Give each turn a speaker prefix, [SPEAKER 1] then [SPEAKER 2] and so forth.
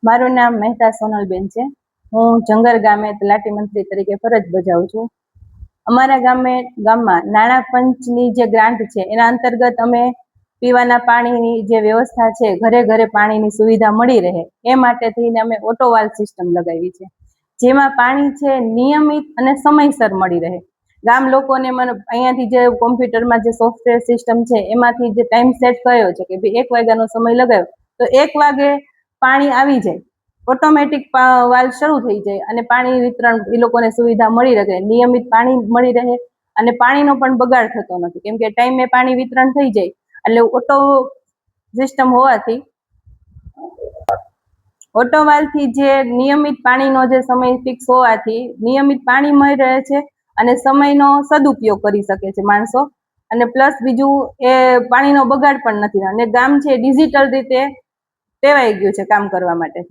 [SPEAKER 1] મારું નામ મહેતા સોનલબેન છે। હું જંગર ગામે તલાટી મંત્રી તરીકે ફરજ બજાવું છું। અમારા ગામમાં નાણાં પંચની જે ગ્રાન્ટ છે એના અંતર્ગત અમે પીવાના પાણીની જે વ્યવસ્થા છે, ઘરે ઘરે પાણીની સુવિધા મળી રહે એ માટે થઈને અમે ઓટોવાલ સિસ્ટમ લગાવી છે, જેમાં પાણી છે નિયમિત અને સમયસર મળી રહે। ગામ લોકોને અહીંયાથી જે કોમ્પ્યુટરમાં જે સોફ્ટવેર સિસ્ટમ છે એમાંથી જે ટાઈમ સેટ કર્યો છે કે ભાઈ 1 વાગ્યાનો સમય લગાવ્યો તો 1 વાગે પાણી આવી જાય, ઓટોમેટિક વાલ શરૂ થઈ જાય અને પાણી વિતરણ એ લોકોને સુવિધા મળી રહે, નિયમિત પાણી મળી રહે અને પાણીનો પણ બગાડ થતો નથી, કેમ કે ટાઈમે પાણી વિતરણ થઈ જાય એટલે ઓટો સિસ્ટમ હોવાથી ઓટોવાલથી જે નિયમિત પાણીનો જે સમય ફિક્સ હોવાથી નિયમિત પાણી મળી રહે છે અને સમયનો સદુપયોગ કરી શકે છે માણસો, અને પ્લસ બીજું એ પાણીનો બગાડ પણ નથી અને ગામ છે ડિજિટલ રીતે ટેવાઈ ગયું છે કામ કરવા માટે।